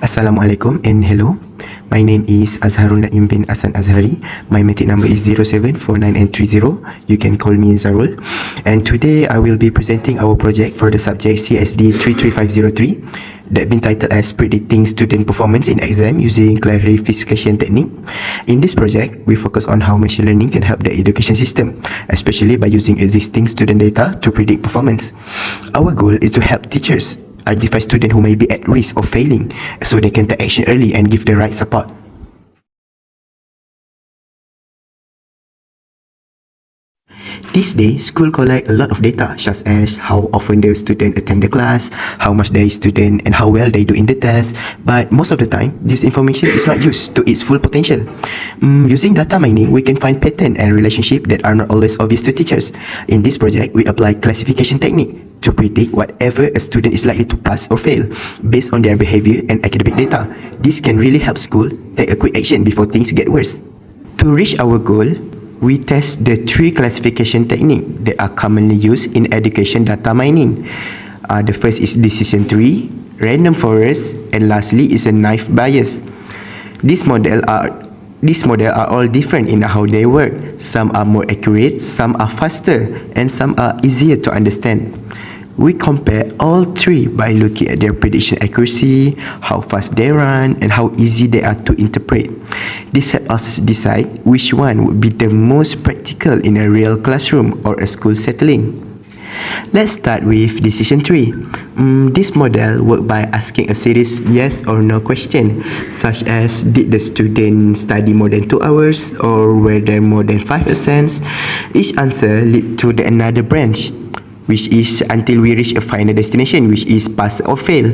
Assalamualaikum and hello. My name is Azharul Naim bin Asan Azhari. My matric number is 0749N30. You can call me Zarul. And today I will be presenting our project for the subject CSD33503 that been titled as Predicting Student Performance in Exam Using Clarification Technique. In this project, we focus on how machine learning can help the education system, especially by using existing student data to predict performance. Our goal is to help teachers identify students who may be at risk of failing so they can take action early and give the right support. These days, school collect a lot of data such as how often the student attend the class, how much they student and how well they do in the test. But most of the time, this information is not used to its full potential. Using data mining, we can find pattern and relationship that are not always obvious to teachers. In this project, we apply classification technique to predict whatever a student is likely to pass or fail based on their behavior and academic data. This can really help school take a quick action before things get worse. To reach our goal, we test the three classification techniques that are commonly used in education data mining. The first is decision tree, random forest, and lastly is a knife bias. These models are all different in how they work. Some are more accurate, some are faster, and some are easier to understand. We compare all three by looking at their prediction accuracy, how fast they run, and how easy they are to interpret. This helps us decide which one would be the most practical in a real classroom or a school setting. Let's start with decision tree. This model works by asking a series yes or no question, such as did the student study more than 2 hours or were there more than 5 absence. Each answer leads to another branch, which is until we reach a final destination, which is pass or fail.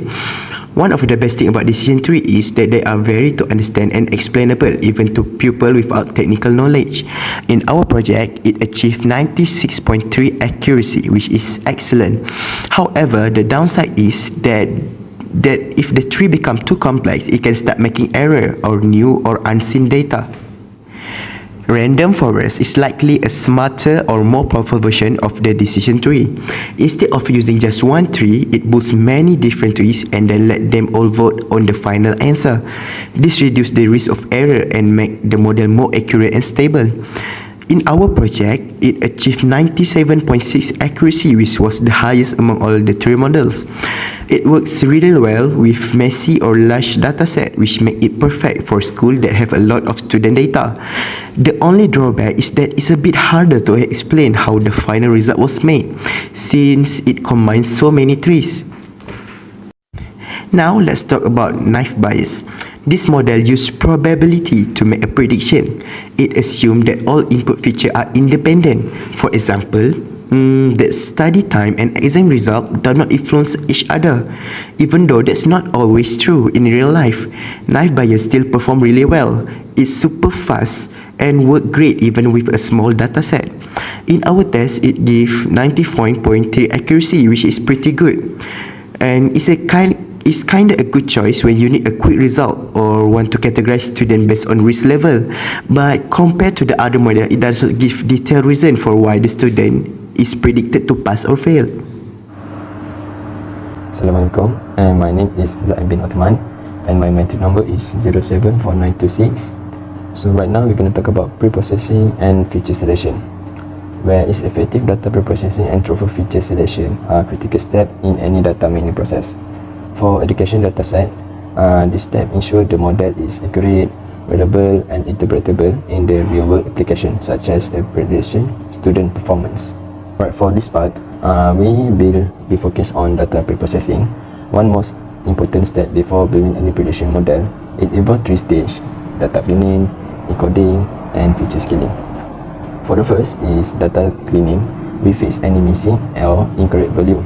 One of the best things about decision tree is that they are very to understand and explainable even to people without technical knowledge. In our project, it achieved 96.3 accuracy, which is excellent. However, the downside is that if the tree becomes too complex, it can start making error or new or unseen data. Random forest is likely a smarter or more powerful version of the decision tree. Instead of using just one tree, it builds many different trees and then let them all vote on the final answer. This reduces the risk of error and make the model more accurate and stable. In our project, it achieved 97.6 accuracy, which was the highest among all the three models. It works really well with messy or large dataset, which make it perfect for schools that have a lot of student data. The only drawback is that it's a bit harder to explain how the final result was made, since it combines so many trees. Now let's talk about knife bias. This model uses probability to make a prediction. It assumes that all input features are independent. For example, that study time and exam result do not influence each other. Even though that's not always true in real life, knife bias still perform really well. It's super fast and work great even with a small dataset. In our test, it gives 94.3 accuracy, which is pretty good. And it's kind of a good choice when you need a quick result or want to categorize students based on risk level. But compared to the other model, it doesn't give detailed reason for why the student is predicted to pass or fail. Assalamualaikum, and my name is Zaid bin Uthman, and my matric number is 074926. So right now we're going to talk about pre-processing and feature selection, where is effective data pre-processing and truthful feature selection are critical steps in any data mining process. For education dataset, this step ensures the model is accurate, reliable, and interpretable in the real-world application, such as a prediction student performance. Right, for this part, we will be focused on data pre-processing. One most important step before building any prediction model, it involves 3 stages: data cleaning, encoding, and feature scaling. For the first is data cleaning. We fix any missing or incorrect value.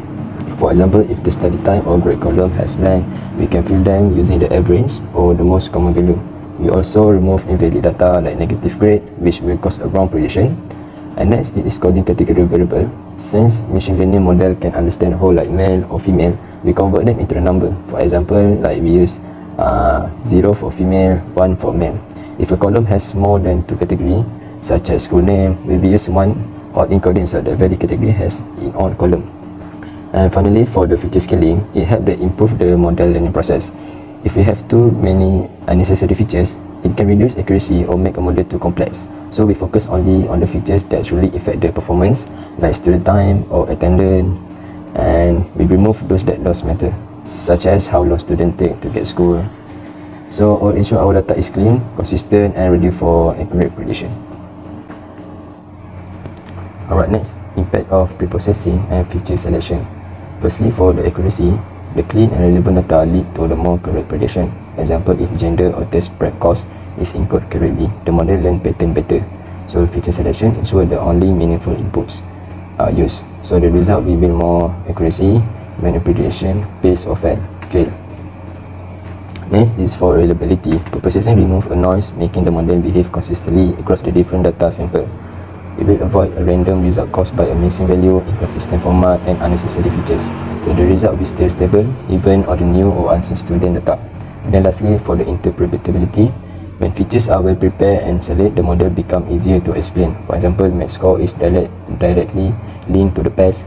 For example, if the study time or grade column has blank, we can fill them using the average or the most common value. We also remove invalid data like negative grade, which will cause a wrong prediction. And next is coding category variable. Since machine learning model can understand whole like male or female, we convert them into a number. For example, like we use 0 for female, 1 for male. If a column has more than 2 categories, such as school name, we will use 1 or encoding so the very category has in all column. And finally, for the feature scaling, it helps to improve the model learning process. if we have too many unnecessary features, it can reduce accuracy or make a model too complex. So we focus only on the features that truly affect the performance, like student time or attendance, and we remove those that don't matter, such as how long students take to get school. So all ensure our data is clean, consistent, and ready for accurate prediction. Alright, next, impact of preprocessing and feature selection. Firstly, for the accuracy, the clean and relevant data lead to the more correct prediction. Example, if gender or test prep course is encoded correctly, the model learn pattern better. So feature selection ensure the only meaningful inputs are used. So the result will be more accuracy when a prediction fails or fail. Next is for reliability. Preprocessing remove a noise, making the model behave consistently across the different data sample. It will avoid a random result caused by a missing value, inconsistent format, and unnecessary features. So the result will stay stable even on the new or unseen student data. And then lastly, for the interpretability, when features are well prepared and selected, the model becomes easier to explain. For example, math score is directly linked to the past.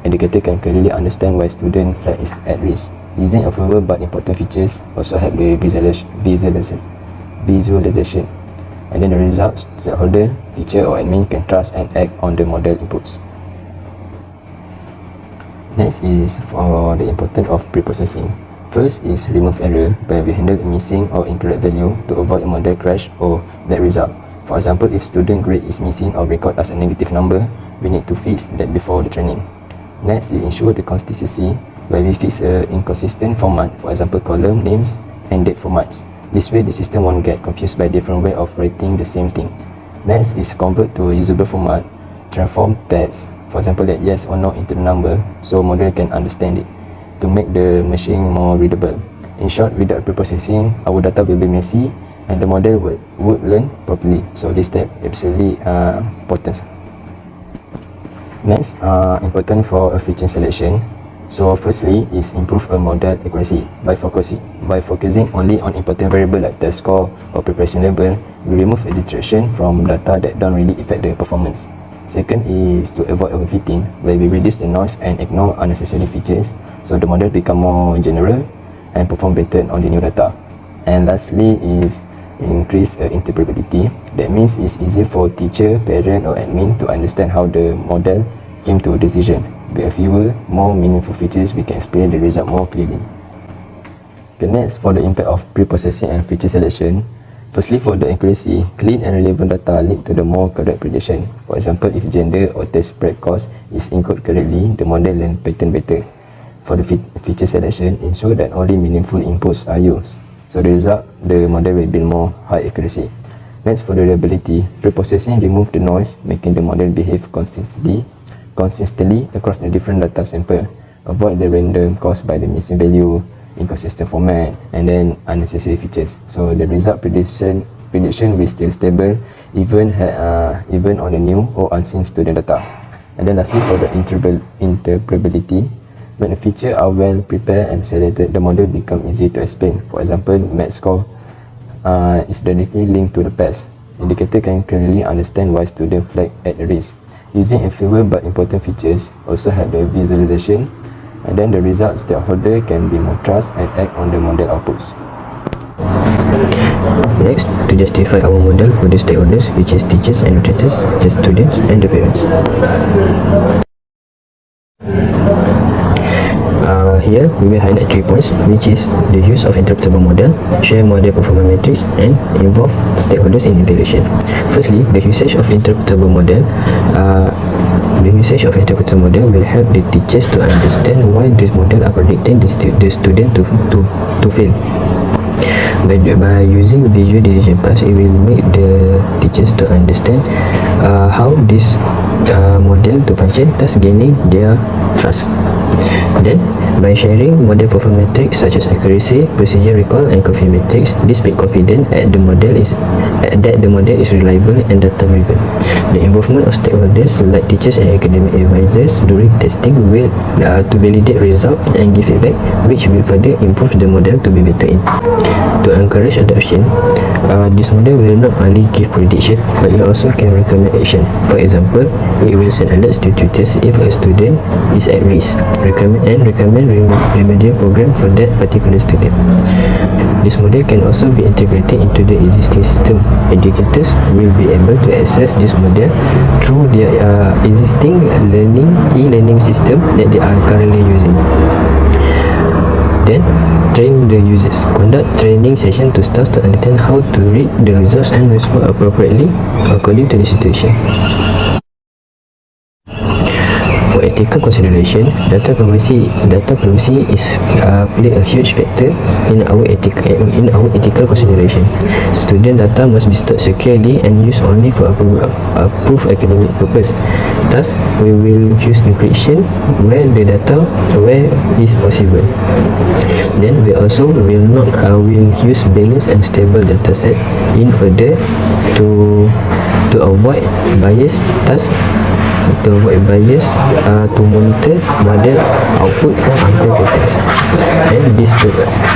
Educator can clearly understand why student flag is at risk. Using a fewer but important features also help the visualization. And then the results, stakeholder, teacher or admin can trust and act on the model inputs. Next is for the importance of preprocessing. First is remove error, where we handle a missing or incorrect value to avoid a model crash or bad result. For example, if student grade is missing or recorded as a negative number, we need to fix that before the training. Next, we ensure the consistency, where we fix an inconsistent format, for example, column, names, and date formats. This way, the system won't get confused by different way of writing the same things. Next is convert to a usable format, transform text, for example, that yes or no into the number, so model can understand it, to make the machine more readable. In short, without preprocessing, our data will be messy and the model would learn properly. So this step is absolutely important. Next, important for a feature selection. So firstly is improve a model accuracy by focusing only on important variable like test score or preparation level. We remove a distraction from data that don't really affect the performance. Second is to avoid overfitting, where we reduce the noise and ignore unnecessary features, so the model become more general and perform better on the new data. And lastly is increase interpretability. That means it's easier for teacher, parent or admin to understand how the model came to a decision. With fewer, more meaningful features, we can explain the result more clearly. Okay, next, for the impact of preprocessing and feature selection. Firstly, for the accuracy, clean and relevant data lead to the more correct prediction. For example, if gender or test prep course is encoded correctly, the model learn pattern better. For the feature selection, ensure that only meaningful inputs are used. So the result, the model will be more high accuracy. Next, for the reliability, preprocessing remove the noise, making the model behave consistently across the different data sample. Avoid the random caused by the missing value, inconsistent format, and then unnecessary features. So the result prediction will still stable even on the new or unseen student data. And then lastly, for the interpretability, when a feature are well prepared and selected, the model become easy to explain. For example, math score is directly linked to the past. Educator can clearly understand why student flag at risk. Using a fewer but important features also help the visualization, and then the result stakeholder can be more trust and act on the model outputs. Next, to justify our model for the stakeholders, which is teachers and educators, the students and the parents. Here we will highlight 3 points, which is the use of interpretable model, share model performance metrics, and involve stakeholders in evaluation. Firstly, the usage of interpretable model. The usage of interpretable model will help the teachers to understand why this model are predicting the student to fail. By using visual decision paths, it will make the teachers to understand how this model to function, thus gaining their trust. Then, by sharing model performance metrics such as accuracy, precision recall, and confidence metrics, this makes confident that the model is reliable and data-driven. The involvement of stakeholders like teachers and academic advisors during testing will to validate results and give feedback, which will further improve the model to be better in. To encourage adoption, this model will not only give prediction, but it also can recommend action. For example, it will send alerts to tutors if a student is at risk, recommend remedial program for that particular student. This model can also be integrated into the existing system. Educators will be able to access this model through their existing e-learning system that they are currently using. Then, train the users. Conduct training session to staff to understand how to read the results and respond appropriately according to the situation. For ethical consideration, data privacy is play a huge factor in our ethical consideration. Student data must be stored securely and used only for approved academic purpose. Thus, we will use encryption where is possible. Then we also will use balanced and stable data set in order to avoid bias. Thus, to monitor model output for unfair patterns.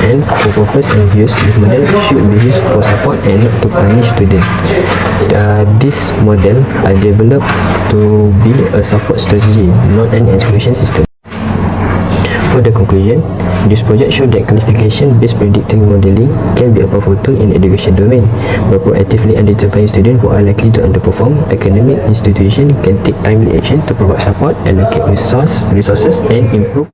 And for purpose and use, this model should be used for support and not to punish students. This model are developed to be a support strategy, not an exclusion system. For the conclusion, this project showed that qualification-based predictive modeling can be a powerful tool in the education domain. By proactively identifying students who are likely to underperform, academic institutions can take timely action to provide support, allocate resources, and improve